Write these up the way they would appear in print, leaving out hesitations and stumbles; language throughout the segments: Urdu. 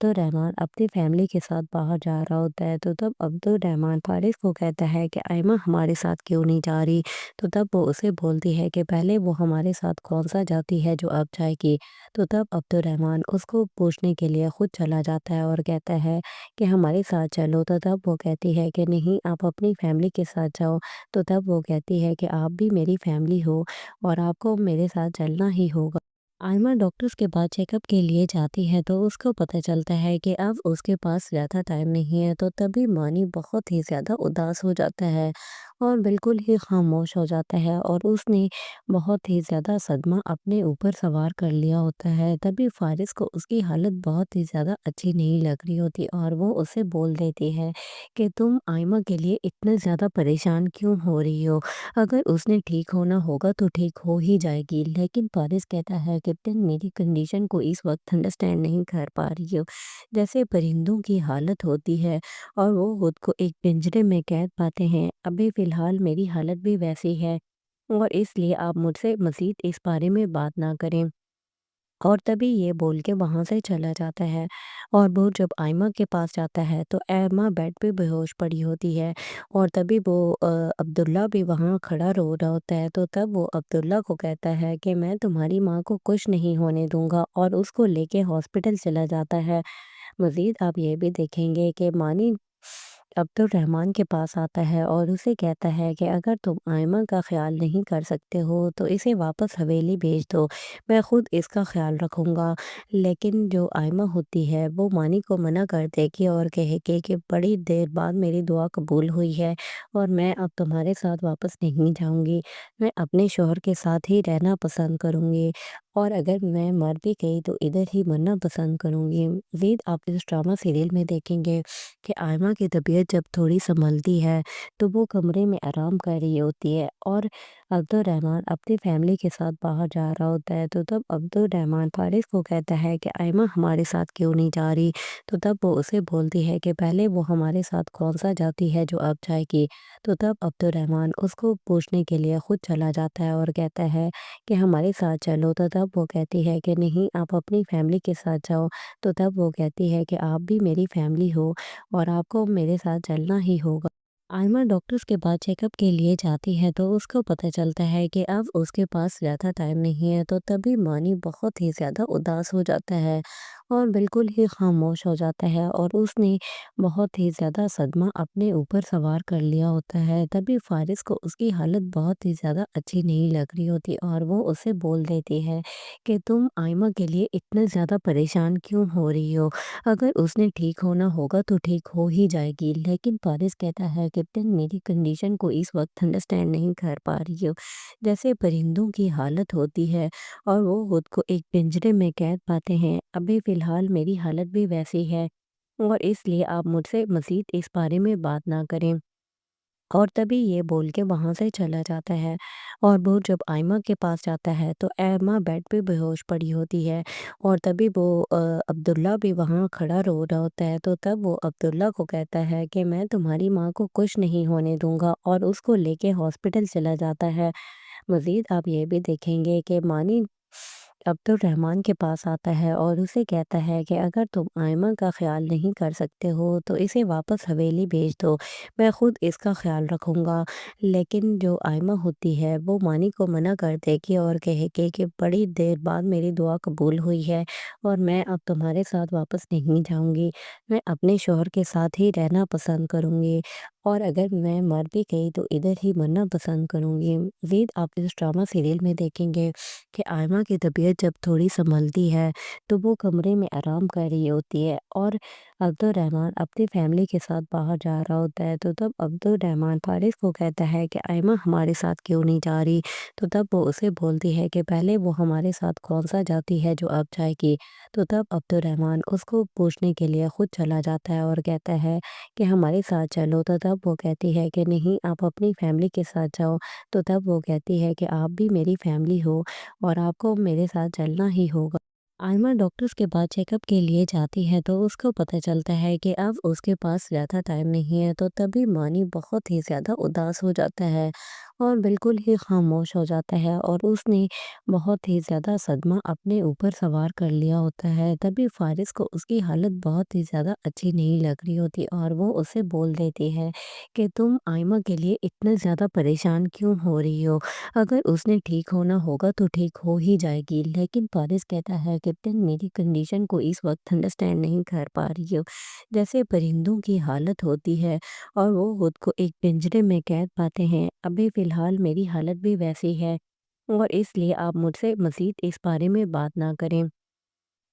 عبدالرحمن اپنی فیملی کے ساتھ باہر جا رہا ہوتا ہے تو تب عبدالرحمن فارس کو کہتا ہے کہ آئمہ ہمارے ساتھ کیوں نہیں جا رہی؟ تو تب وہ اسے بولتی ہے کہ پہلے وہ ہمارے ساتھ کون سا جاتی ہے جو اب جائے گی؟ تو تب عبدالرحمن اس کو پوچھنے کے لیے خود چلا جاتا ہے اور کہتا ہے کہ ہمارے ساتھ چلو۔ تو تب وہ کہتی ہے کہ نہیں، آپ اپنی فیملی کے ساتھ جاؤ۔ تو تب وہ کہتی ہے کہ آپ بھی میری فیملی ہو اور آپ کو میرے ساتھ چلنا ہی ہوگا۔ آئمہ ڈاکٹرز کے بعد چیک اپ کے لیے جاتی ہے تو اس کو پتہ چلتا ہے کہ اب اس کے پاس زیادہ ٹائم نہیں ہے۔ تو تبھی مانی بہت ہی زیادہ اداس ہو جاتا ہے اور بالکل ہی خاموش ہو جاتا ہے، اور اس نے بہت ہی زیادہ صدمہ اپنے اوپر سوار کر لیا ہوتا ہے۔ تبھی فارس کو اس کی حالت بہت ہی زیادہ اچھی نہیں لگ رہی ہوتی اور وہ اسے بول دیتی ہے کہ تم آئمہ کے لیے اتنے زیادہ پریشان کیوں ہو رہی ہو؟ اگر اس نے ٹھیک ہونا ہوگا تو ٹھیک ہو ہی جائے گی۔ لیکن فارس کہتا ہے کہ تم میری کنڈیشن کو اس وقت انڈرسٹینڈ نہیں کر پا رہی ہو، جیسے پرندوں کی حالت ہوتی ہے اور وہ خود کو ایک پنجرے میں قید پاتے ہیں، ابھی فی الحال میری حالت بھی ویسی ہے، اور اس لیے آپ مجھ سے مزید اس بارے میں بات نہ کریں۔ اور تبھی یہ بول کے وہاں سے چلا جاتا ہے، اور وہ جب آئمہ کے پاس جاتا ہے تو ایمہ بیڈ پہ بے ہوش پڑی ہوتی ہے، اور تبھی وہ عبداللہ بھی وہاں کھڑا رو رہا ہوتا ہے۔ تو تب وہ عبداللہ کو کہتا ہے کہ میں تمہاری ماں کو کچھ نہیں ہونے دوں گا، اور اس کو لے کے ہاسپٹل چلا جاتا ہے۔ مزید آپ یہ بھی دیکھیں گے کہ مانی عبدالرحمن کے پاس آتا ہے اور اسے کہتا ہے کہ اگر تم آئمہ کا خیال نہیں کر سکتے ہو تو اسے واپس حویلی بھیج دو، میں خود اس کا خیال رکھوں گا۔ لیکن جو آئمہ ہوتی ہے وہ مانی کو منع کر دے گی اور کہے گی کہ بڑی دیر بعد میری دعا قبول ہوئی ہے اور میں اب تمہارے ساتھ واپس نہیں جاؤں گی، میں اپنے شوہر کے ساتھ ہی رہنا پسند کروں گی، اور اگر میں مر بھی گئی تو ادھر ہی مرنا پسند کروں گی۔ مزید آپ اس ڈرامہ سیریل میں دیکھیں گے کہ آئمہ کی طبیعت جب تھوڑی سنبھلتی ہے تو وہ کمرے میں آرام کر رہی ہوتی ہے، اور عبدالرحمن اپنی فیملی کے ساتھ باہر جا رہا ہوتا ہے۔ تو تب عبدالرحمن فارس کو کہتا ہے کہ آئمہ ہمارے ساتھ کیوں نہیں جا رہی؟ تو تب وہ اسے بولتی ہے کہ پہلے وہ ہمارے ساتھ کون سا جاتی ہے جو اب جائے گی؟ تو تب عبدالرحمن اس کو پوچھنے کے لیے خود چلا جاتا ہے اور کہتا ہے کہ ہمارے ساتھ چلو۔ تو تب وہ کہتی ہے کہ نہیں، آپ اپنی فیملی کے ساتھ جاؤ۔ تو تب وہ کہتی ہے کہ آپ بھی میری فیملی ہو اور آپ کو میرے ساتھ چلنا ہی ہوگا۔ آئمہ ڈاکٹرز کے بعد چیک اپ کے لیے جاتی ہے تو اس کو پتہ چلتا ہے کہ اب اس کے پاس زیادہ ٹائم نہیں ہے۔ تو تبھی مانی بہت ہی زیادہ اداس ہو جاتا ہے اور بالکل ہی خاموش ہو جاتا ہے، اور اس نے بہت ہی زیادہ صدمہ اپنے اوپر سوار کر لیا ہوتا ہے۔ تبھی فارس کو اس کی حالت بہت ہی زیادہ اچھی نہیں لگ رہی ہوتی اور وہ اسے بول دیتی ہے کہ تم آئمہ کے لیے اتنے زیادہ پریشان کیوں ہو رہی ہو؟ اگر اس نے ٹھیک ہونا ہوگا تو ٹھیک ہو ہی جائے گی۔ لیکن فارس کہتا ہے کہ تم میری کنڈیشن کو اس وقت انڈرسٹینڈ نہیں کر پا رہی ہو، جیسے پرندوں کی حالت ہوتی ہے اور وہ خود کو ایک پنجرے میں قید پاتے ہیں، ابھی فی الحال میری حالت بھی ویسی ہے، اور اس لیے آپ مجھ سے مزید اس بارے میں بات نہ کریں۔ اور تبھی یہ بول کے وہاں سے چلا جاتا ہے، اور وہ جب آئمہ کے پاس جاتا ہے تو ایمہ بیڈ پہ بے ہوش پڑی ہوتی ہے، اور تبھی وہ عبداللہ بھی وہاں کھڑا رو رہا ہوتا ہے۔ تو تب وہ عبداللہ کو کہتا ہے کہ میں تمہاری ماں کو کچھ نہیں ہونے دوں گا، اور اس کو لے کے ہاسپٹل چلا جاتا ہے۔ مزید آپ یہ بھی دیکھیں گے کہ مانی عبدالرحمن کے پاس آتا ہے اور اسے کہتا ہے کہ اگر تم آئمہ کا خیال نہیں کر سکتے ہو تو اسے واپس حویلی بھیج دو، میں خود اس کا خیال رکھوں گا۔ لیکن جو آئمہ ہوتی ہے وہ مانی کو منع کر دے گی اور کہے گی کہ بڑی دیر بعد میری دعا قبول ہوئی ہے اور میں اب تمہارے ساتھ واپس نہیں جاؤں گی، میں اپنے شوہر کے ساتھ ہی رہنا پسند کروں گی، اور اگر میں مر بھی گئی تو ادھر ہی مرنا پسند کروں گی۔ مزید آپ اس ڈرامہ سیریل میں دیکھیں گے کہ آئمہ کی طبیعت جب تھوڑی سنبھلتی ہے تو وہ کمرے میں آرام کر رہی ہوتی ہے، اور عبدالرحمن اپنی فیملی کے ساتھ باہر جا رہا ہوتا ہے۔ تو تب عبدالرحمن فارس کو کہتا ہے کہ آئمہ ہمارے ساتھ کیوں نہیں جا رہی؟ تو تب وہ اسے بولتی ہے کہ پہلے وہ ہمارے ساتھ کون سا جاتی ہے جو اب جائے گی؟ تو تب عبدالرحمن اس کو پوچھنے کے لیے خود چلا جاتا ہے اور کہتا ہے کہ ہمارے ساتھ چلو۔ تو تب وہ کہتی ہے کہ نہیں، آپ اپنی فیملی کے ساتھ جاؤ۔ تو تب وہ کہتی ہے کہ آپ بھی میری فیملی ہو اور آپ کو میرے ساتھ چلنا ہی ہوگا۔ آئمہ ڈاکٹرز کے بعد چیک اپ کے لیے جاتی ہے تو اس کو پتہ چلتا ہے کہ اب اس کے پاس زیادہ ٹائم نہیں ہے۔ تو تبھی مانی بہت ہی زیادہ اداس ہو جاتا ہے اور بالکل ہی خاموش ہو جاتا ہے اور اس نے بہت ہی زیادہ صدمہ اپنے اوپر سوار کر لیا ہوتا ہے۔ تبھی فارس کو اس کی حالت بہت ہی زیادہ اچھی نہیں لگ رہی ہوتی اور وہ اسے بول دیتی ہے کہ تم آئمہ کے لیے اتنے زیادہ پریشان کیوں ہو رہی ہو؟ اگر اس نے ٹھیک ہونا ہوگا تو ٹھیک ہو ہی جائے گی۔ لیکن فارس کہتا ہے کہ تم میری کنڈیشن کو اس وقت انڈرسٹینڈ نہیں کر پا رہی ہو۔ جیسے پرندوں کی حالت ہوتی ہے اور وہ خود کو ایک پنجرے میں قید پاتے ہیں، ابھی فی الحال میری حالت بھی ویسی ہے اور اس لیے آپ مجھ سے مزید اس بارے میں بات نہ کریں۔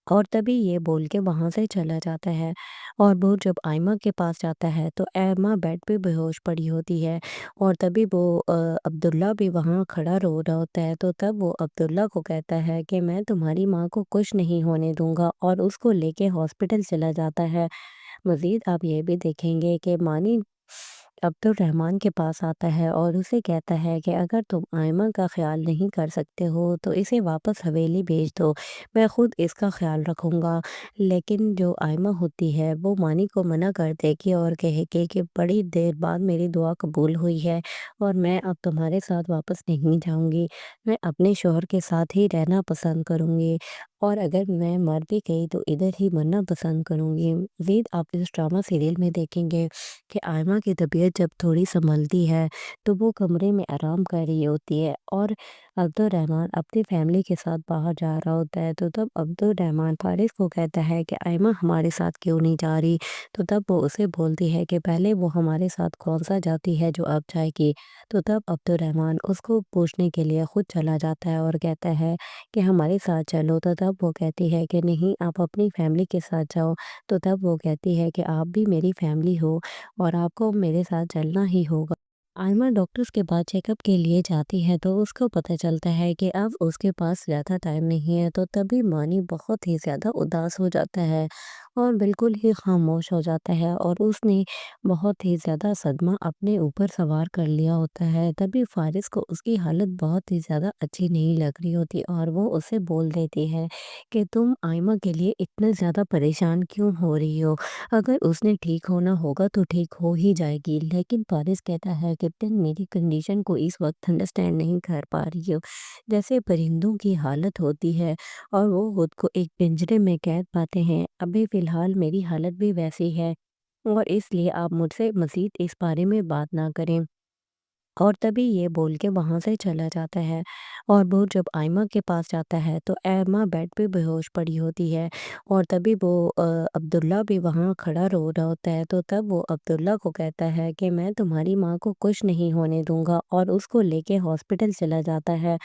اور تبھی یہ بول کے وہاں سے چلا جاتا ہے اور وہ جب آئمہ کے پاس جاتا ہے تو ایمہ بیڈ پہ بے ہوش پڑی ہوتی ہے اور تبھی وہ عبداللہ بھی وہاں کھڑا رو رہا ہوتا ہے، تو تب وہ عبداللہ کو کہتا ہے کہ میں تمہاری ماں کو کچھ نہیں ہونے دوں گا اور اس کو لے کے ہاسپٹل چلا جاتا ہے۔ مزید آپ یہ بھی دیکھیں گے کہ مانی عبد الرحمن کے پاس آتا ہے اور اسے کہتا ہے کہ اگر تم آئمہ کا خیال نہیں کر سکتے ہو تو اسے واپس حویلی بھیج دو، میں خود اس کا خیال رکھوں گا۔ لیکن جو آئمہ ہوتی ہے وہ مانی کو منع کر دے گی اور کہے گی کہ بڑی دیر بعد میری دعا قبول ہوئی ہے اور میں اب تمہارے ساتھ واپس نہیں جاؤں گی، میں اپنے شوہر کے ساتھ ہی رہنا پسند کروں گی اور اگر میں مر بھی گئی تو ادھر ہی مرنا پسند کروں گی۔ مزید آپ اس ڈرامہ سیریل میں دیکھیں گے کہ آئمہ کی طبیعت جب تھوڑی سنبھلتی ہے تو وہ کمرے میں آرام کر رہی ہوتی ہے اور عبد الرحمن اپنی فیملی کے ساتھ باہر جا رہا ہوتا ہے، تو تب عبد الرحمن فارس کو کہتا ہے کہ آئمہ ہمارے ساتھ کیوں نہیں جا رہی؟ تو تب وہ اسے بولتی ہے کہ پہلے وہ ہمارے ساتھ کون سا جاتی ہے جو اب جائے گی؟ تو تب عبد الرحمن اس کو پوچھنے کے لیے خود چلا جاتا ہے اور کہتا ہے کہ ہمارے ساتھ چلو، تو تب وہ کہتی ہے کہ نہیں، آپ اپنی فیملی کے ساتھ جاؤ۔ تو تب وہ کہتی ہے کہ آپ بھی میری فیملی ہو اور آپ کو میرے ساتھ چلنا ہی ہوگا۔ آئمہ ڈاکٹرز کے بعد چیک اپ کے لیے جاتی ہے تو اس کو پتہ چلتا ہے کہ اب اس کے پاس زیادہ ٹائم نہیں ہے، تو تبھی مانی بہت ہی زیادہ اداس ہو جاتا ہے اور بالکل ہی خاموش ہو جاتا ہے اور اس نے بہت ہی زیادہ صدمہ اپنے اوپر سوار کر لیا ہوتا ہے۔ تبھی فارس کو اس کی حالت بہت ہی زیادہ اچھی نہیں لگ رہی ہوتی اور وہ اسے بول دیتی ہے کہ تم آئمہ کے لیے اتنے زیادہ پریشان کیوں ہو رہی ہو؟ اگر اس نے ٹھیک ہونا ہوگا تو ٹھیک ہو ہی جائے گی۔ لیکن فارس کہتا ہے کہ تم میری کنڈیشن کو اس وقت انڈرسٹینڈ نہیں کر پا رہی ہو۔ جیسے پرندوں کی حالت ہوتی ہے اور وہ خود کو ایک پنجرے میں قید پاتے ہیں، ابھی فی الحال میری حالت بھی ویسی ہے اور اس لیے آپ مجھ سے مزید اس بارے میں بات نہ کریں۔ اور تبھی یہ بول کے وہاں سے چلا جاتا ہے اور وہ جب آئمہ کے پاس جاتا ہے تو ایمہ بیڈ پہ بے ہوش پڑی ہوتی ہے اور تبھی وہ عبداللہ بھی وہاں کھڑا رو رہا ہوتا ہے، تو تب وہ عبداللہ کو کہتا ہے کہ میں تمہاری ماں کو کچھ نہیں ہونے دوں گا اور اس کو لے کے ہاسپٹل چلا جاتا ہے۔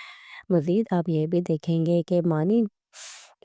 مزید آپ یہ بھی دیکھیں گے کہ مانی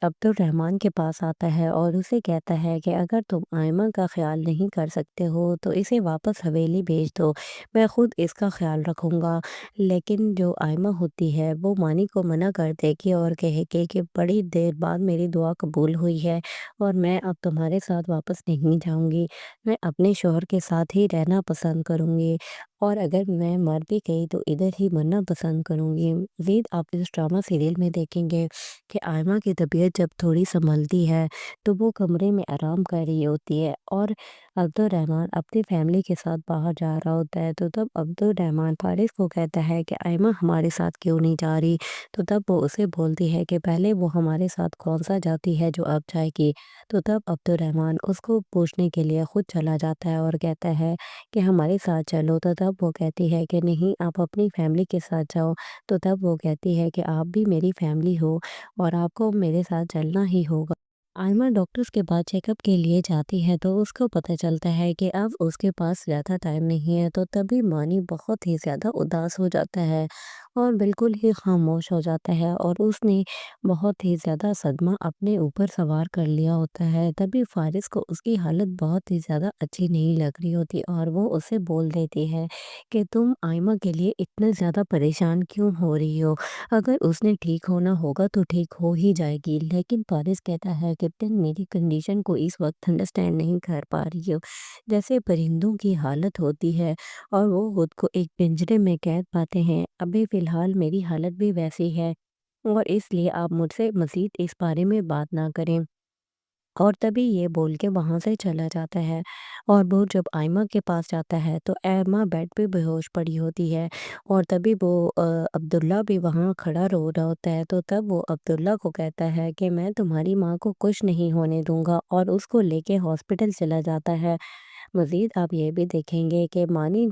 عبد الرحمن کے پاس آتا ہے اور اسے کہتا ہے کہ اگر تم آئمہ کا خیال نہیں کر سکتے ہو تو اسے واپس حویلی بھیج دو، میں خود اس کا خیال رکھوں گا۔ لیکن جو آئمہ ہوتی ہے وہ مانی کو منع کر دے گی اور کہے گی کہ بڑی دیر بعد میری دعا قبول ہوئی ہے اور میں اب تمہارے ساتھ واپس نہیں جاؤں گی، میں اپنے شوہر کے ساتھ ہی رہنا پسند کروں گی اور اگر میں مر بھی گئی تو ادھر ہی مرنا پسند کروں گی۔ مزید آپ اس ڈرامہ سیریل میں دیکھیں گے کہ آئمہ کی طبیعت جب تھوڑی سنبھلتی ہے تو وہ کمرے میں آرام کر رہی ہوتی ہے اور عبد الرحمن اپنی فیملی کے ساتھ باہر جا رہا ہوتا ہے، تو تب عبد الرحمن فارس کو کہتا ہے کہ آئمہ ہمارے ساتھ کیوں نہیں جا رہی؟ تو تب وہ اسے بولتی ہے کہ پہلے وہ ہمارے ساتھ کون سا جاتی ہے جو اب جائے گی؟ تو تب عبد الرحمن اس کو پوچھنے کے لیے خود چلا جاتا ہے اور کہتا ہے کہ ہمارے ساتھ چلو، تو تب وہ کہتی ہے کہ نہیں، آپ اپنی فیملی کے ساتھ جاؤ۔ تو تب وہ کہتی ہے کہ آپ بھی میری فیملی ہو اور آپ کو میرے ساتھ چلنا ہی ہوگا۔ آئمہ ڈاکٹرز کے بعد چیک اپ کے لیے جاتی ہے تو اس کو پتہ چلتا ہے کہ اب اس کے پاس زیادہ ٹائم نہیں ہے، تو تبھی مانی بہت ہی زیادہ اداس ہو جاتا ہے اور بالکل ہی خاموش ہو جاتا ہے اور اس نے بہت ہی زیادہ صدمہ اپنے اوپر سوار کر لیا ہوتا ہے۔ تبھی فارس کو اس کی حالت بہت ہی زیادہ اچھی نہیں لگ رہی ہوتی اور وہ اسے بول دیتی ہے کہ تم آئمہ کے لیے اتنے زیادہ پریشان کیوں ہو رہی ہو؟ اگر اس نے ٹھیک ہونا ہوگا تو ٹھیک ہو ہی جائے گی۔ لیکن فارس کہتا ہے کہ تم میری کنڈیشن کو اس وقت انڈرسٹینڈ نہیں کر پا رہی ہو۔ جیسے پرندوں کی حالت ہوتی ہے اور وہ خود کو ایک پنجرے میں قید پاتے ہیں، ابھی فی الحال میری حالت بھی ویسی ہے اور اس لیے آپ مجھ سے مزید اس بارے میں بات نہ کریں۔ اور تبھی یہ بول کے وہاں سے چلا جاتا ہے۔ اور وہ جب آئمہ کے پاس جاتا ہے تو ایمہ بیڈ پہ بے ہوش پڑی ہوتی ہے، اور تبھی وہ عبداللہ بھی وہاں کھڑا رو رہا ہوتا ہے، تو تب وہ عبداللہ کو کہتا ہے کہ میں تمہاری ماں کو کچھ نہیں ہونے دوں گا، اور اس کو لے کے ہاسپٹل چلا جاتا ہے۔ مزید آپ یہ بھی دیکھیں گے کہ مانی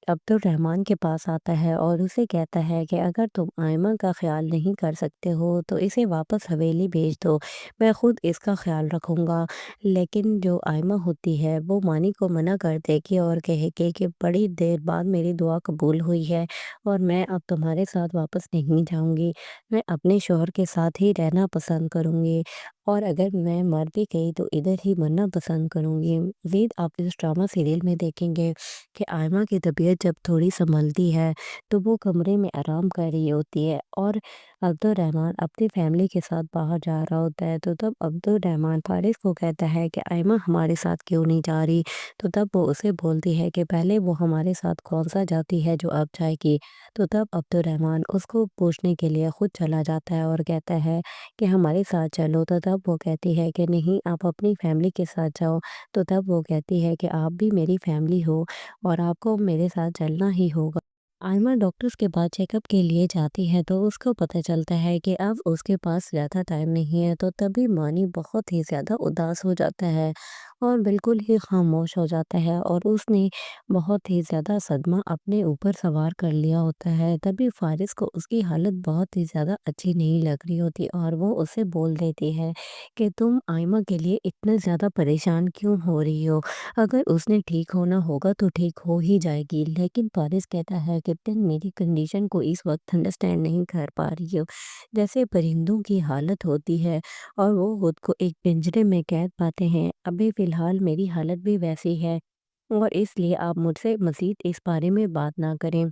عبد الرحمن کے پاس آتا ہے اور اسے کہتا ہے کہ اگر تم آئمہ کا خیال نہیں کر سکتے ہو تو اسے واپس حویلی بھیج دو، میں خود اس کا خیال رکھوں گا۔ لیکن جو آئمہ ہوتی ہے وہ مانی کو منع کر دے گی اور کہے گی کہ بڑی دیر بعد میری دعا قبول ہوئی ہے، اور میں اب تمہارے ساتھ واپس نہیں جاؤں گی، میں اپنے شوہر کے ساتھ ہی رہنا پسند کروں گی، اور اگر میں مر بھی گئی تو ادھر ہی مرنا پسند کروں گی۔ مزید آپ اس ڈرامہ سیریل میں دیکھیں گے کہ آئمہ کی طبیعت جب تھوڑی سنبھلتی ہے تو وہ کمرے میں آرام کر رہی ہوتی ہے، اور عبد الرحمن اپنی فیملی کے ساتھ باہر جا رہا ہوتا ہے، تو تب عبد الرحمن فارس کو کہتا ہے کہ آئمہ ہمارے ساتھ کیوں نہیں جا رہی، تو تب وہ اسے بولتی ہے کہ پہلے وہ ہمارے ساتھ کون سا جاتی ہے جو اب جائے گی، تو تب عبد الرحمن اس کو پوچھنے کے لیے خود چلا جاتا ہے اور کہتا ہے کہ ہمارے ساتھ چلو، تو تب وہ کہتی ہے کہ نہیں آپ اپنی فیملی کے ساتھ جاؤ، تو تب وہ کہتی ہے کہ آپ بھی میری فیملی ہو اور آپ کو میرے ساتھ چلنا ہی ہوگا۔ آئمہ ڈاکٹرز کے بعد چیک اپ کے لیے جاتی ہے تو اس کو پتہ چلتا ہے کہ اب اس کے پاس زیادہ ٹائم نہیں ہے، تو تبھی مانی بہت ہی زیادہ اداس ہو جاتا ہے اور بالکل ہی خاموش ہو جاتا ہے، اور اس نے بہت ہی زیادہ صدمہ اپنے اوپر سوار کر لیا ہوتا ہے۔ تبھی فارس کو اس کی حالت بہت ہی زیادہ اچھی نہیں لگ رہی ہوتی، اور وہ اسے بول دیتی ہے کہ تم آئمہ کے لیے اتنا زیادہ پریشان کیوں ہو رہی ہو، اگر اس نے ٹھیک ہونا ہوگا تو ٹھیک ہو ہی جائے گی۔ لیکن فارس کہتا ہے کہ تم میری کنڈیشن کو اس وقت انڈرسٹینڈ نہیں کر پا رہی ہو، جیسے پرندوں کی حالت ہوتی ہے اور وہ خود کو ایک پنجرے میں قید پاتے ہیں، ابھی فی الحال میری حالت بھی ویسی ہے، اور اس لیے آپ مجھ سے مزید اس بارے میں بات نہ کریں۔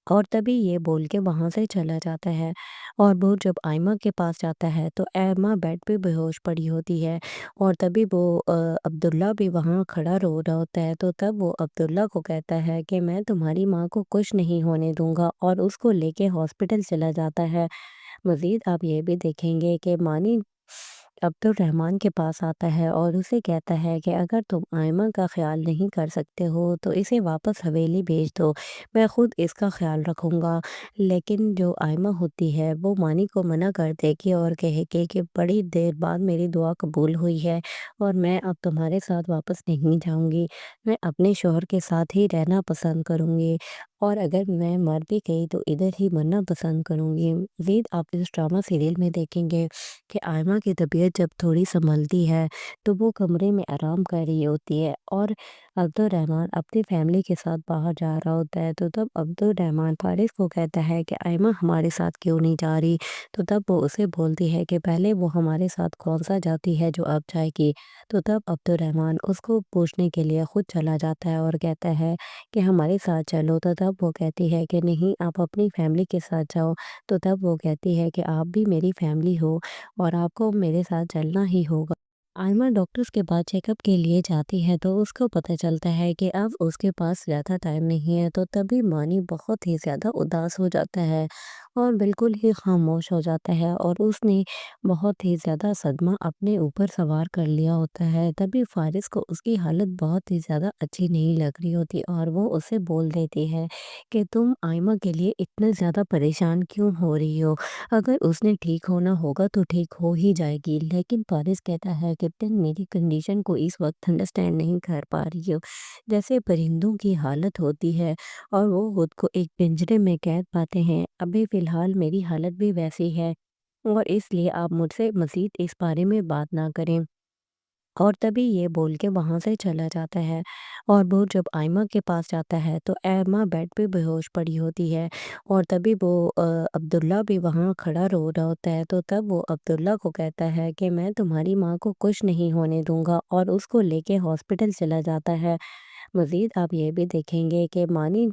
اور تبھی یہ بول کے وہاں سے چلا جاتا ہے، اور وہ جب آئمہ کے پاس جاتا ہے تو ایمہ بیڈ پہ بے ہوش پڑی ہوتی ہے، اور تبھی وہ عبداللہ بھی وہاں کھڑا رو رہا ہوتا ہے، تو تب وہ عبداللہ کو کہتا ہے کہ میں تمہاری ماں کو کچھ نہیں ہونے دوں گا، اور اس کو لے کے ہاسپٹل چلا جاتا ہے۔ مزید آپ یہ بھی دیکھیں گے کہ مانی عبد الرحمن کے پاس آتا ہے اور اسے کہتا ہے کہ اگر تم آئمہ کا خیال نہیں کر سکتے ہو تو اسے واپس حویلی بھیج دو، میں خود اس کا خیال رکھوں گا۔ لیکن جو آئمہ ہوتی ہے وہ مانی کو منع کر دے گی اور کہے گی کہ بڑی دیر بعد میری دعا قبول ہوئی ہے، اور میں اب تمہارے ساتھ واپس نہیں جاؤں گی، میں اپنے شوہر کے ساتھ ہی رہنا پسند کروں گی، اور اگر میں مر بھی گئی تو ادھر ہی مرنا پسند کروں گی۔ مزید آپ اس ڈرامہ سیریل میں دیکھیں گے کہ آئمہ کی طبیعت جب تھوڑی سنبھلتی ہے تو وہ کمرے میں آرام کر رہی ہوتی ہے، اور عبد الرحمن اپنی فیملی کے ساتھ باہر جا رہا ہوتا ہے، تو تب عبد الرحمن فارس کو کہتا ہے کہ آئمہ ہمارے ساتھ کیوں نہیں جا رہی، تو تب وہ اسے بولتی ہے کہ پہلے وہ ہمارے ساتھ کون سا جاتی ہے جو اب جائے گی، تو تب عبد الرحمن اس کو پوچھنے کے لیے خود چلا جاتا ہے اور کہتا ہے کہ ہمارے ساتھ چلو، تو تب وہ کہتی ہے کہ نہیں آپ اپنی فیملی کے ساتھ جاؤ، تو تب وہ کہتی ہے کہ آپ بھی میری فیملی ہو اور آپ کو میرے ساتھ چلنا ہی ہوگا۔ آئمہ ڈاکٹرز کے بعد چیک اپ کے لیے جاتی ہے تو اس کو پتہ چلتا ہے کہ اب اس کے پاس زیادہ ٹائم نہیں ہے، تو تبھی مانی بہت ہی زیادہ اداس ہو جاتا ہے اور بالکل ہی خاموش ہو جاتا ہے، اور اس نے بہت ہی زیادہ صدمہ اپنے اوپر سوار کر لیا ہوتا ہے۔ تبھی فارس کو اس کی حالت بہت ہی زیادہ اچھی نہیں لگ رہی ہوتی، اور وہ اسے بول دیتی ہے کہ تم آئمہ کے لیے اتنا زیادہ پریشان کیوں ہو رہی ہو، اگر اس نے ٹھیک ہونا ہوگا تو ٹھیک ہو ہی جائے گی۔ لیکن فارس کہتا ہے کہ تم میری کنڈیشن کو اس وقت انڈرسٹینڈ نہیں کر پا رہی ہو، جیسے پرندوں کی حالت ہوتی ہے اور وہ خود کو ایک پنجرے میں قید پاتے ہیں، ابھی فی الحال میری حالت بھی ویسی ہے، اور اس لیے آپ مجھ سے مزید اس بارے میں بات نہ کریں۔ اور تبھی یہ بول کے وہاں سے چلا جاتا ہے، اور وہ جب آئمہ کے پاس جاتا ہے تو ایمہ بیڈ پہ بے ہوش پڑی ہوتی ہے، اور تبھی وہ عبداللہ بھی وہاں کھڑا رو رہا ہوتا ہے، تو تب وہ عبداللہ کو کہتا ہے کہ میں تمہاری ماں کو کچھ نہیں ہونے دوں گا، اور اس کو لے کے ہاسپٹل چلا جاتا ہے۔ مزید آپ یہ بھی دیکھیں گے کہ مانی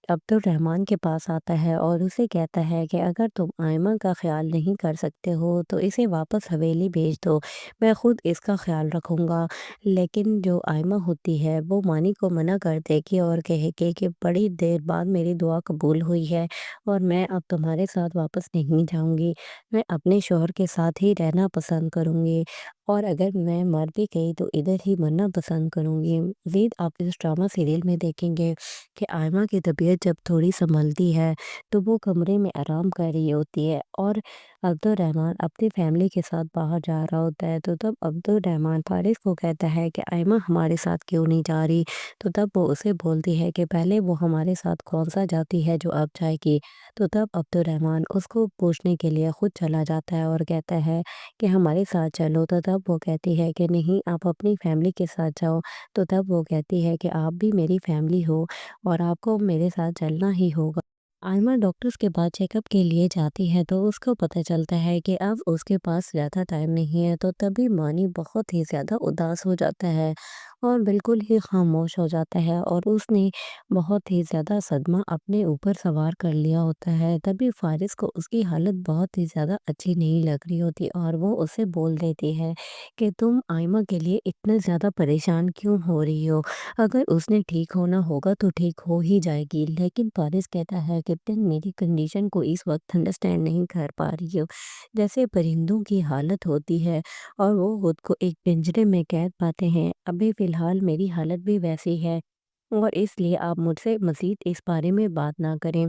عبد الرحمن کے پاس آتا ہے اور اسے کہتا ہے کہ اگر تم آئمہ کا خیال نہیں کر سکتے ہو تو اسے واپس حویلی بھیج دو، میں خود اس کا خیال رکھوں گا۔ لیکن جو آئمہ ہوتی ہے وہ مانی کو منع کر دے گی اور کہے گی کہ بڑی دیر بعد میری دعا قبول ہوئی ہے، اور میں اب تمہارے ساتھ واپس نہیں جاؤں گی، میں اپنے شوہر کے ساتھ ہی رہنا پسند کروں گی۔ اور اگر میں مر بھی گئی تو ادھر ہی مرنا پسند کروں گی۔ مزید آپ اس ڈرامہ سیریل میں دیکھیں گے کہ آئمہ کی طبیعت جب تھوڑی سنبھلتی ہے تو وہ کمرے میں آرام کر رہی ہوتی ہے، اور عبد الرحمن اپنی فیملی کے ساتھ باہر جا رہا ہوتا ہے، تو تب عبد الرحمن فارس کو کہتا ہے کہ آئمہ ہمارے ساتھ کیوں نہیں جا رہی؟ تو تب وہ اسے بولتی ہے کہ پہلے وہ ہمارے ساتھ کون سا جاتی ہے جو اب جائے گی؟ تو تب عبد الرحمن اس کو پوچھنے کے لیے خود چلا جاتا ہے اور کہتا ہے کہ ہمارے ساتھ چلو۔ تو تب وہ کہتی ہے کہ نہیں، آپ اپنی فیملی کے ساتھ جاؤ۔ تو تب وہ کہتی ہے کہ آپ بھی میری فیملی ہو اور آپ کو میرے ساتھ چلنا ہی ہوگا۔ آئمہ ڈاکٹرز کے بعد چیک اپ کے لیے جاتی ہے تو اس کو پتہ چلتا ہے کہ اب اس کے پاس زیادہ ٹائم نہیں ہے، تو تبھی مانی بہت ہی زیادہ اداس ہو جاتا ہے اور بالکل ہی خاموش ہو جاتا ہے، اور اس نے بہت ہی زیادہ صدمہ اپنے اوپر سوار کر لیا ہوتا ہے۔ تبھی فارس کو اس کی حالت بہت ہی زیادہ اچھی نہیں لگ رہی ہوتی، اور وہ اسے بول دیتی ہے کہ تم آئمہ کے لیے اتنا زیادہ پریشان کیوں ہو رہی ہو؟ اگر اس نے ٹھیک ہونا ہوگا تو ٹھیک ہو ہی جائے گی۔ لیکن فارس کہتا ہے کہ تم میری کنڈیشن کو اس وقت انڈرسٹینڈ نہیں کر پا رہی ہو، جیسے پرندوں کی حالت ہوتی ہے اور وہ خود کو ایک پنجرے میں قید پاتے ہیں، ابھی فی الحال میری حالت بھی ویسی ہے، اور اس لیے آپ مجھ سے مزید اس بارے میں بات نہ کریں۔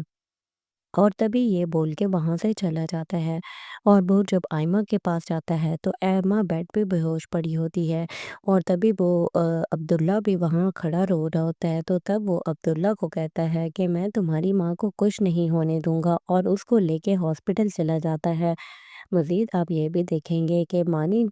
اور تبھی یہ بول کے وہاں سے چلا جاتا ہے، اور وہ جب آئمہ کے پاس جاتا ہے تو ایمہ بیڈ پہ بے ہوش پڑی ہوتی ہے، اور تبھی وہ عبداللہ بھی وہاں کھڑا رو رہا ہوتا ہے۔ تو تب وہ عبداللہ کو کہتا ہے کہ میں تمہاری ماں کو کچھ نہیں ہونے دوں گا، اور اس کو لے کے ہاسپٹل چلا جاتا ہے۔ مزید آپ یہ بھی دیکھیں گے کہ مانی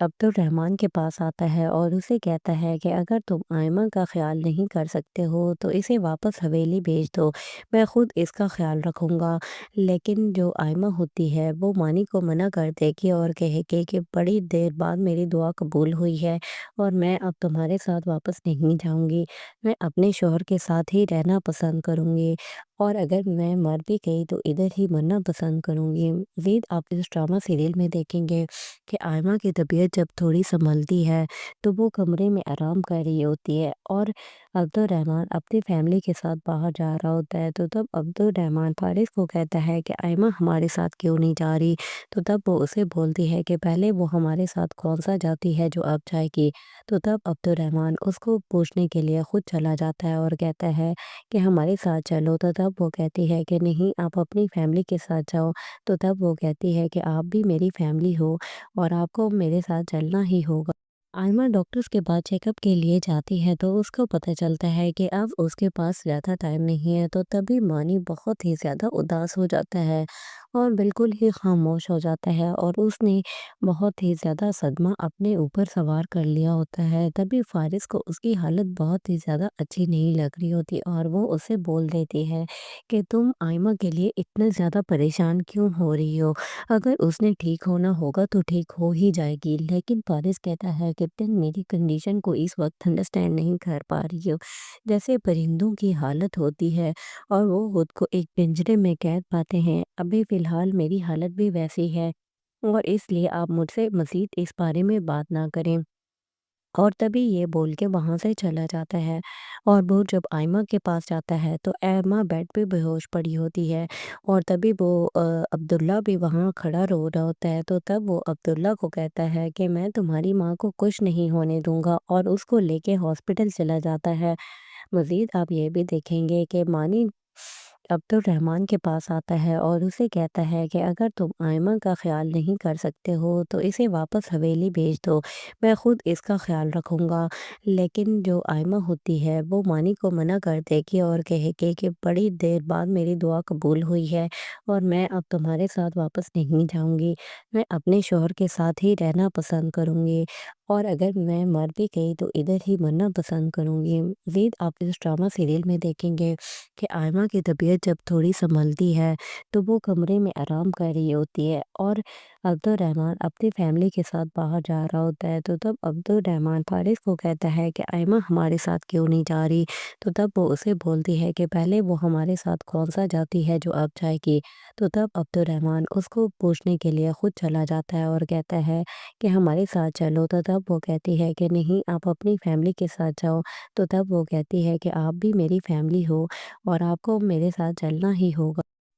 عبد الرحمن کے پاس آتا ہے اور اسے کہتا ہے کہ اگر تم آئمہ کا خیال نہیں کر سکتے ہو تو اسے واپس حویلی بھیج دو، میں خود اس کا خیال رکھوں گا۔ لیکن جو آئمہ ہوتی ہے وہ مانی کو منع کر دے گی اور کہے گی کہ بڑی دیر بعد میری دعا قبول ہوئی ہے، اور میں اب تمہارے ساتھ واپس نہیں جاؤں گی، میں اپنے شوہر کے ساتھ ہی رہنا پسند کروں گی، اور اگر میں مر بھی گئی تو ادھر ہی مرنا پسند کروں گی۔ مزید آپ اس ڈرامہ سیریل میں دیکھیں گے کہ آئمہ کی طبیعت جب تھوڑی سنبھلتی ہے تو وہ کمرے میں آرام کر رہی ہوتی ہے، اور عبد الرحمن اپنی فیملی کے ساتھ باہر جا رہا ہوتا ہے، تو تب عبد الرحمن فارس کو کہتا ہے کہ آئمہ ہمارے ساتھ کیوں نہیں جا رہی؟ تو تب وہ اسے بولتی ہے کہ پہلے وہ ہمارے ساتھ کون سا جاتی ہے جو اب جائے گی؟ تو تب عبد الرحمن اس کو پوچھنے کے لیے خود چلا جاتا ہے اور کہتا ہے کہ ہمارے ساتھ چلو۔ تو تب وہ کہتی ہے کہ نہیں، آپ اپنی فیملی کے ساتھ جاؤ۔ تو تب وہ کہتی ہے کہ آپ بھی میری فیملی ہو اور آپ کو میرے ساتھ چلنا ہی ہوگا۔ آئمہ ڈاکٹرز کے بعد چیک اپ کے لیے جاتی ہے تو اس کو پتہ چلتا ہے کہ اب اس کے پاس زیادہ ٹائم نہیں ہے، تو تبھی مانی بہت ہی زیادہ اداس ہو جاتا ہے اور بالکل ہی خاموش ہو جاتا ہے، اور اس نے بہت ہی زیادہ صدمہ اپنے اوپر سوار کر لیا ہوتا ہے۔ تبھی فارس کو اس کی حالت بہت ہی زیادہ اچھی نہیں لگ رہی ہوتی، اور وہ اسے بول دیتی ہے کہ تم آئمہ کے لیے اتنا زیادہ پریشان کیوں ہو رہی ہو؟ اگر اس نے ٹھیک ہونا ہوگا تو ٹھیک ہو ہی جائے گی۔ لیکن فارس کہتا ہے کہ تم میری کنڈیشن کو اس وقت انڈرسٹینڈ نہیں کر پا رہی ہو، جیسے پرندوں کی حالت ہوتی ہے اور وہ خود کو ایک پنجرے میں قید پاتے ہیں، ابھی فی الحال میری حالت بھی ویسی ہے، اور اس لیے آپ مجھ سے مزید اس بارے میں بات نہ کریں۔ اور تبھی یہ بول کے وہاں سے چلا جاتا ہے، اور وہ جب آئمہ کے پاس جاتا ہے تو ایمہ بیڈ پہ بے ہوش پڑی ہوتی ہے، اور تبھی وہ عبداللہ بھی وہاں کھڑا رو رہا ہوتا ہے۔ تو تب وہ عبداللہ کو کہتا ہے کہ میں تمہاری ماں کو کچھ نہیں ہونے دوں گا، اور اس کو لے کے ہاسپٹل چلا جاتا ہے۔ مزید آپ یہ بھی دیکھیں گے کہ مانی عبد الرحمن کے پاس آتا ہے اور اسے کہتا ہے کہ اگر تم آئمہ کا خیال نہیں کر سکتے ہو تو اسے واپس حویلی بھیج دو، میں خود اس کا خیال رکھوں گا۔ لیکن جو آئمہ ہوتی ہے وہ مانی کو منع کر دے گی اور کہے گی کہ بڑی دیر بعد میری دعا قبول ہوئی ہے، اور میں اب تمہارے ساتھ واپس نہیں جاؤں گی، میں اپنے شوہر کے ساتھ ہی رہنا پسند کروں گی، اور اگر میں مر بھی گئی تو ادھر ہی مرنا پسند کروں گی۔ مزید آپ اس ڈرامہ سیریل میں دیکھیں گے کہ آئمہ کی طبیعت جب تھوڑی سنبھلتی ہے تو وہ کمرے میں آرام کر رہی ہوتی ہے، اور عبد الرحمن اپنی فیملی کے ساتھ باہر جا رہا ہوتا ہے، تو تب عبد الرحمن فارس کو کہتا ہے کہ آئمہ ہمارے ساتھ کیوں نہیں جا رہی؟ تو تب وہ اسے بولتی ہے کہ پہلے وہ ہمارے ساتھ کون سا جاتی ہے جو اب جائے گی؟ تو تب عبد الرحمن اس کو پوچھنے کے لیے خود چلا جاتا ہے اور کہتا ہے کہ ہمارے ساتھ چلو۔ تو تب وہ کہتی ہے کہ نہیں، آپ اپنی فیملی کے ساتھ جاؤ۔ تو تب وہ کہتی ہے کہ آپ بھی میری فیملی ہو اور آپ کو میرے ساتھ چلنا ہی ہوگا۔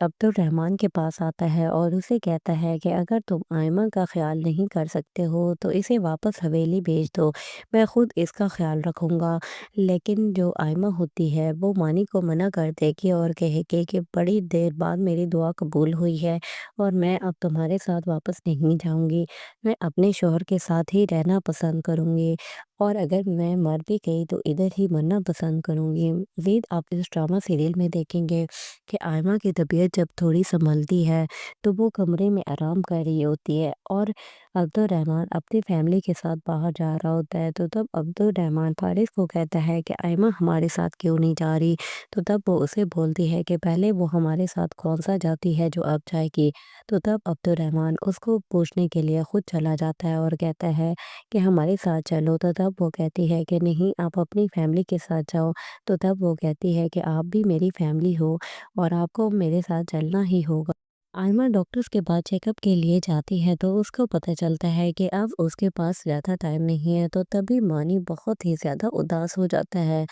عبدالرحمن کے پاس آتا ہے اور اسے کہتا ہے کہ اگر تم آئمہ کا خیال نہیں کر سکتے ہو تو اسے واپس حویلی بھیج دو، میں خود اس کا خیال رکھوں گا۔ لیکن جو آئمہ ہوتی ہے وہ مانی کو منع کر دے گی اور کہے گی کہ بڑی دیر بعد میری دعا قبول ہوئی ہے اور میں اب تمہارے ساتھ واپس نہیں جاؤں گی، میں اپنے شوہر کے ساتھ ہی رہنا پسند کروں گی، اور اگر میں مر بھی گئی تو ادھر ہی مرنا پسند کروں گی۔ مزید آپ اس ڈرامہ سیریل میں دیکھیں گے کہ آئمہ کی طبیعت جب تھوڑی سنبھلتی ہے تو وہ کمرے میں آرام کر رہی ہوتی ہے اور عبدالرحمن اپنی فیملی کے ساتھ باہر جا رہا ہوتا ہے، تو تب عبدالرحمن فارس کو کہتا ہے کہ آئمہ ہمارے ساتھ کیوں نہیں جا رہی، تو تب وہ اسے بولتی ہے کہ پہلے وہ ہمارے ساتھ کون سا جاتی ہے جو اب جائے گی، تو تب عبدالرحمن اس کو پوچھنے کے لیے خود چلا جاتا ہے اور کہتا ہے کہ ہمارے ساتھ چلو، تو تب وہ کہتی ہے کہ نہیں آپ اپنی فیملی کے ساتھ جاؤ، تو تب وہ کہتی ہے کہ آپ بھی میری فیملی ہو اور آپ کو میرے ساتھ چلنا ہی ہوگا۔ آئمہ ڈاکٹرز کے بعد چیک اپ کے لیے جاتی ہے تو اس کو پتہ چلتا ہے کہ اب اس کے پاس زیادہ ٹائم نہیں ہے، تو تبھی مانی بہت ہی زیادہ اداس ہو جاتا ہے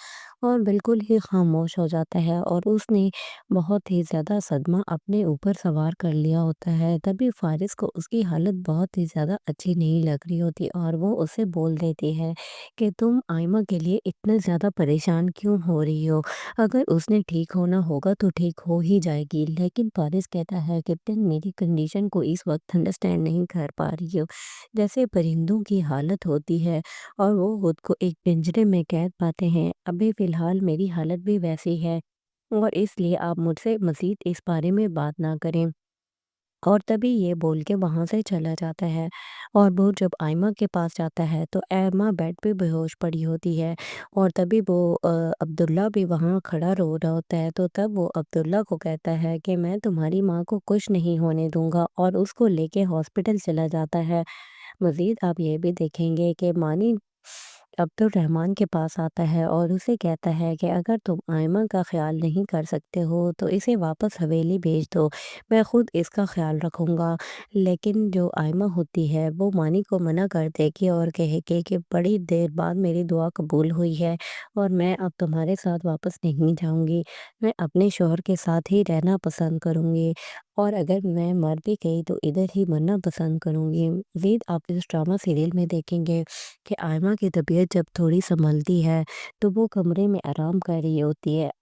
اور بالکل ہی خاموش ہو جاتا ہے اور اس نے بہت ہی زیادہ صدمہ اپنے اوپر سوار کر لیا ہوتا ہے۔ تبھی فارس کو اس کی حالت بہت ہی زیادہ اچھی نہیں لگ رہی ہوتی اور وہ اسے بول دیتی ہے کہ تم آئمہ کے لیے اتنا زیادہ پریشان کیوں ہو رہی ہو، اگر اس نے ٹھیک ہونا ہوگا تو ٹھیک ہو ہی جائے گی۔ لیکن فارس کہتا ہے کہ تم میری کنڈیشن کو اس وقت انڈرسٹینڈ نہیں کر پا رہی ہو، جیسے پرندوں کی حالت ہوتی ہے اور وہ خود کو ایک پنجرے میں قید پاتے ہیں، ابھی فی الحال میری حالت بھی ویسی ہے اور اس لیے آپ مجھ سے مزید اس بارے میں بات نہ کریں۔ اور تبھی یہ بول کے وہاں سے چلا جاتا ہے اور وہ جب آئمہ کے پاس جاتا ہے تو ایمہ بیڈ پہ بے ہوش پڑی ہوتی ہے اور تبھی وہ عبداللہ بھی وہاں کھڑا رو رہا ہوتا ہے، تو تب وہ عبداللہ کو کہتا ہے کہ میں تمہاری ماں کو کچھ نہیں ہونے دوں گا اور اس کو لے کے ہاسپٹل چلا جاتا ہے۔ مزید آپ یہ بھی دیکھیں گے کہ مانی عبدالرحمن کے پاس آتا ہے اور اسے کہتا ہے کہ اگر تم آئمہ کا خیال نہیں کر سکتے ہو تو اسے واپس حویلی بھیج دو، میں خود اس کا خیال رکھوں گا۔ لیکن جو آئمہ ہوتی ہے وہ مانی کو منع کر دے گی اور کہے گی کہ بڑی دیر بعد میری دعا قبول ہوئی ہے اور میں اب تمہارے ساتھ واپس نہیں جاؤں گی، میں اپنے شوہر کے ساتھ ہی رہنا پسند کروں گی، اور اگر میں مر بھی گئی تو ادھر ہی مرنا پسند کروں گی۔ مزید آپ اس ڈرامہ سیریل میں دیکھیں گے کہ آئمہ کی طبیعت جب تھوڑی سنبھلتی ہے تو وہ کمرے میں آرام کر رہی ہوتی ہے